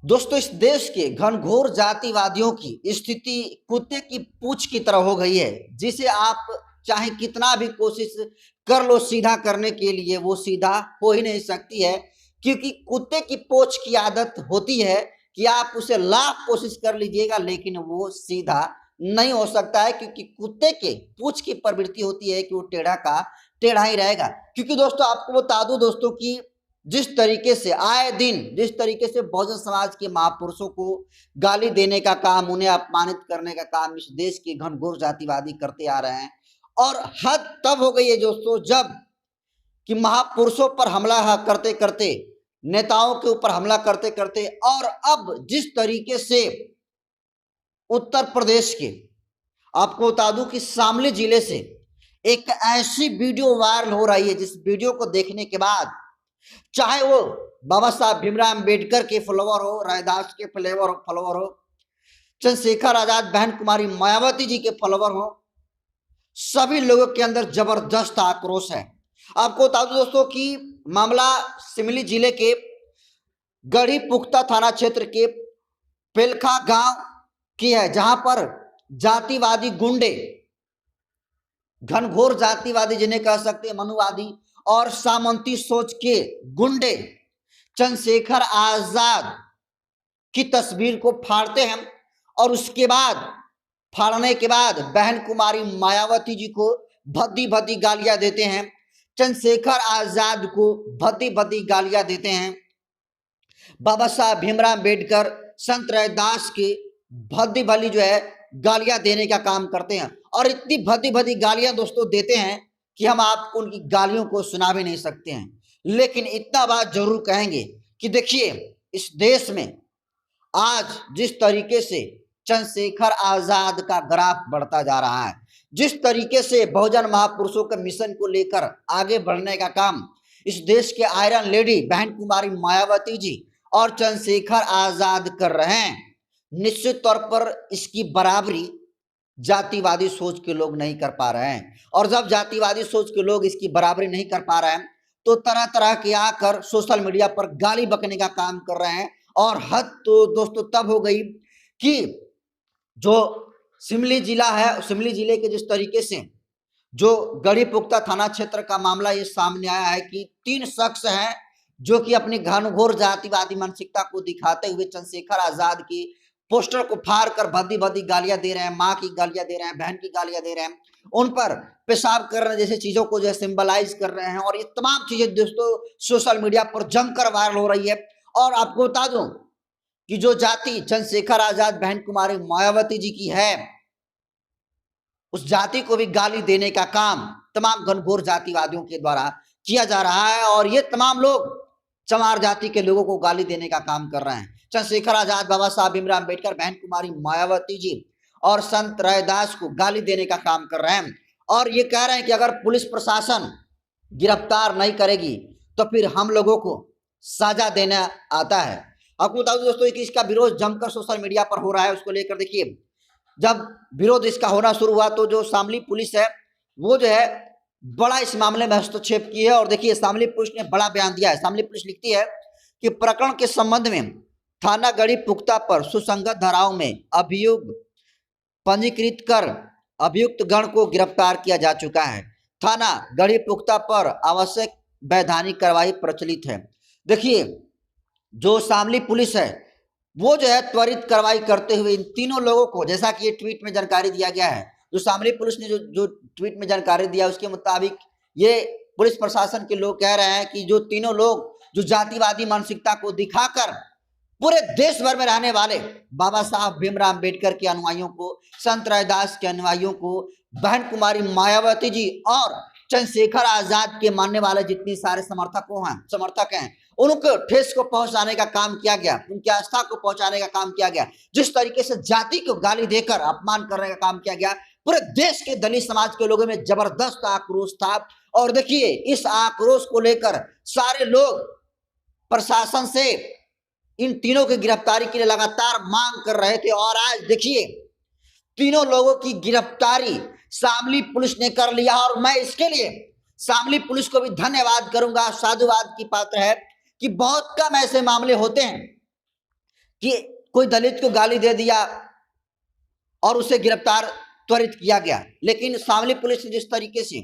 दोस्तों, इस देश के घनघोर जातिवादियों की स्थिति कुत्ते की पूंछ की तरह हो गई है, जिसे आप चाहे कितना भी कोशिश कर लो सीधा करने के लिए, वो सीधा हो ही नहीं सकती है। क्योंकि कुत्ते की पूंछ की आदत होती है कि आप उसे लाख कोशिश कर लीजिएगा लेकिन वो सीधा नहीं हो सकता है, क्योंकि कुत्ते के पूंछ की प्रवृत्ति होती है कि वो टेढ़ा का टेढ़ा ही रहेगा। क्योंकि दोस्तों, आपको बता दूं दोस्तों कि जिस तरीके से आए दिन जिस तरीके से बहुजन समाज के महापुरुषों को गाली देने का काम, उन्हें अपमानित करने का काम इस देश के घनघोर जातिवादी करते आ रहे हैं। और हद तब हो गई है दोस्तों, जब कि महापुरुषों पर हमला करते करते, नेताओं के ऊपर हमला करते करते, और अब जिस तरीके से उत्तर प्रदेश के, आपको बता दूं कि शामली जिले से एक ऐसी वीडियो वायरल हो रही है, जिस वीडियो को देखने के बाद चाहे वो बाबा साहब भीमराव अम्बेडकर के फॉलोवर हो, रैदास के फॉलोवर हो, चंद्रशेखर आजाद, बहन कुमारी मायावती जी के फॉलोवर हो, सभी लोगों के अंदर जबरदस्त आक्रोश है। आपको बता दूं दोस्तों कि मामला सिमली जिले के गढ़ी पुख्ता थाना क्षेत्र के पेलखा गांव की है, जहां पर जातिवादी गुंडे, घनघोर जातिवादी जिन्हें कह सकते हैं, मनुवादी और सामंती सोच के गुंडे चंद्रशेखर आजाद की तस्वीर को फाड़ते हैं, और उसके बाद फाड़ने के बाद बहन कुमारी मायावती जी को भद्दी भद्दी गालियां देते हैं, चंद्रशेखर आजाद को भद्दी भद्दी गालियां देते हैं, बाबा साहब भीमराव अम्बेडकर, संत रैदास की भद्दी भली जो है गालियां देने का काम करते हैं। और इतनी भद्दी भद्दी गालियां दोस्तों देते हैं कि हम आपको उनकी गालियों को सुना भी नहीं सकते हैं। लेकिन इतना बात जरूर कहेंगे कि देखिए, इस देश में आज जिस तरीके से चंद्रशेखर आजाद का ग्राफ बढ़ता जा रहा है, जिस तरीके से बहुजन महापुरुषों के मिशन को लेकर आगे बढ़ने का काम इस देश के आयरन लेडी बहन कुमारी मायावती जी और चंद्रशेखर आजाद कर रहे हैं, निश्चित तौर पर इसकी बराबरी जातिवादी सोच के लोग नहीं कर पा रहे हैं। और जब जातिवादी सोच के लोग इसकी बराबरी नहीं कर पा रहे हैं, तो तरह तरह के आकर सोशल मीडिया पर गाली बकने का काम कर रहे हैं। और हद तो दोस्तों तब हो गई कि जो सिमली जिला है, सिमली जिले के जिस तरीके से जो गढ़ी पुख्ता थाना क्षेत्र का मामला ये सामने आया है कि 3 शख्स हैं जो कि अपनी घनघोर जातिवादी मानसिकता को दिखाते हुए चंद्रशेखर आजाद की पोस्टर को फाड़ कर भद्दी भद्दी गालियां दे रहे हैं, माँ की गालियां दे रहे हैं, बहन की गालियां दे रहे हैं, उन पर पेशाब कर रहे हैं जैसे चीजों को जो है सिंबलाइज कर रहे हैं। और ये तमाम चीजें दोस्तों सोशल मीडिया पर जमकर वायरल हो रही है। और आपको बता दूं कि जो जाति चंद्रशेखर आजाद बहन कुमारी मायावती जी की है, उस जाति को भी गाली देने का काम तमाम घनघोर जातिवादियों के द्वारा किया जा रहा है। और ये तमाम लोग चमार जाति के लोगों को गाली देने का काम कर रहे हैं। चंद्रशेखर आजाद, बाबा साहब भीमराव अम्बेडकर, बहन कुमारी मायावती जी और संत रैदास को गाली देने का काम कर रहे हैं। और ये कह रहे हैं कि अगर पुलिस प्रशासन गिरफ्तार नहीं करेगी तो फिर हम लोगों को सजा देना आता है। आपको बता दूं दोस्तों कि इसका विरोध जमकर सोशल मीडिया पर हो रहा है। उसको लेकर देखिए, जब विरोध इसका होना शुरू हुआ तो जो शामली पुलिस है वो जो है बड़ा इस मामले में हस्तक्षेप की है। और देखिए, शामली पुलिस ने बड़ा बयान दिया है। शामली पुलिस लिखती है कि प्रकरण के संबंध में थाना गढ़ी पुख्ता पर सुसंगत धाराओं में अभियोग पंजीकृत कर अभियुक्त गण को गिरफ्तार किया जा चुका है। थाना गढ़ी पुख्ता पर आवश्यक वैधानिक कार्रवाई प्रचलित है। देखिए, जो शामली पुलिस है वो जो है त्वरित कार्रवाई करते हुए इन तीनों लोगों को, जैसा कि ये ट्वीट में जानकारी दिया गया है, जो शामली पुलिस ने जो ट्वीट में जानकारी दिया उसके मुताबिक ये पुलिस प्रशासन के लोग कह रहे हैं कि जो तीनों लोग जो जातिवादी मानसिकता को दिखाकर पूरे देश भर में रहने वाले बाबा साहब भीमराव अम्बेडकर के अनुयायियों को, संत रैदास के अनुयायियों को, बहन कुमारी मायावती जी और चंद्रशेखर आजाद के मानने वाले जितने सारे समर्थक हैं उनको ठेस को पहुंचाने का काम किया गया, उनकी आस्था को पहुंचाने का काम किया गया। जिस तरीके से जाति को गाली देकर अपमान करने का काम किया गया, पूरे देश के दलित समाज के लोगों में जबरदस्त आक्रोश था। और देखिए, इस आक्रोश को लेकर सारे लोग प्रशासन से इन तीनों की गिरफ्तारी के लिए लगातार मांग कर रहे थे। और आज देखिए, तीनों लोगों की गिरफ्तारी शामली पुलिस ने कर लिया। और मैं इसके लिए शामली पुलिस को भी धन्यवाद करूंगा, साधुवाद की पात्र है कि बहुत कम ऐसे मामले होते हैं कि कोई दलित को गाली दे दिया और उसे गिरफ्तार त्वरित किया गया, लेकिन शामली पुलिस ने जिस तरीके से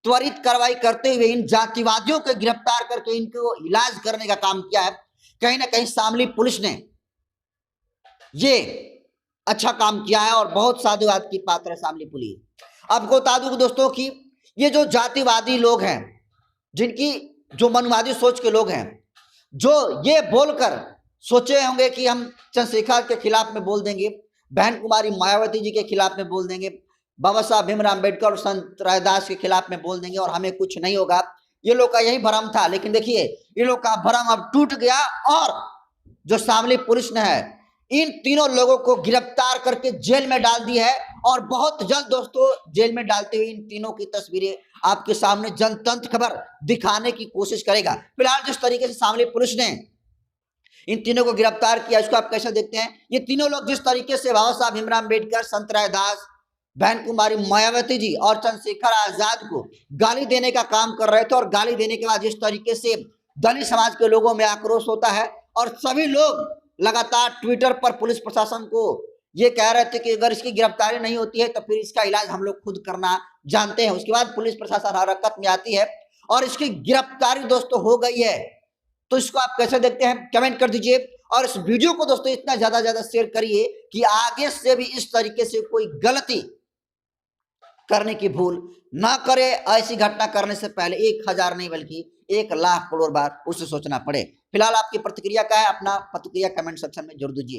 त्वरित कार्रवाई करते हुए इन जातिवादियों को गिरफ्तार करके इनको इलाज करने का काम किया है, कहीं ना कहीं शामली पुलिस ने ये अच्छा काम किया है और बहुत साधुवाद की पात्र है शामली पुलिस। आपको बता दूं दोस्तों कि ये जो जातिवादी लोग हैं, जिनकी जो मनुवादी सोच के लोग हैं, जो ये बोलकर सोचे होंगे कि हम चंद्रशेखर के खिलाफ में बोल देंगे, बहन कुमारी मायावती जी के खिलाफ में बोल देंगे, बाबा साहब भीमराव अम्बेडकर और संत रैदास के खिलाफ में बोल देंगे और हमें कुछ नहीं होगा, ये लोग का यही भ्रम था। लेकिन देखिए ये लोग का भ्रम अब टूट गया और जो शामली पुलिस ने है इन तीनों लोगों को गिरफ्तार करके जेल में डाल दी है और बहुत जल्द दोस्तों जेल में डालते हुए इन तीनों की तस्वीरें आपके सामने जनतंत्र खबर दिखाने की कोशिश करेगा। फिलहाल जिस तरीके से शामली पुलिस ने इन तीनों को गिरफ्तार किया, इसको आप कैसे देखते हैं? ये तीनों लोग जिस तरीके से बाबा साहब भीमराव अम्बेडकर, संत रैदास, बहन कुमारी मायावती जी और चंद्रशेखर आजाद को गाली देने का काम कर रहे थे और गाली देने के बाद जिस तरीके से दलित समाज के लोगों में आक्रोश होता है और सभी लोग लगातार ट्विटर पर पुलिस प्रशासन को ये कह रहे थे कि अगर इसकी गिरफ्तारी नहीं होती है तो फिर इसका इलाज हम लोग खुद करना जानते हैं। उसके बाद पुलिस प्रशासन हरकत में आती है और इसकी गिरफ्तारी दोस्तों हो गई है। तो इसको आप कैसे देखते हैं कमेंट कर दीजिए और इस वीडियो को दोस्तों इतना ज्यादा शेयर करिए कि आगे से भी इस तरीके से कोई गलती करने की भूल ना करे। ऐसी घटना करने से पहले 1000 नहीं बल्कि 1,00,000 करोड़ बार उसे सोचना पड़े। फिलहाल आपकी प्रतिक्रिया क्या है? अपना प्रतिक्रिया कमेंट सेक्शन में जरूर दीजिए।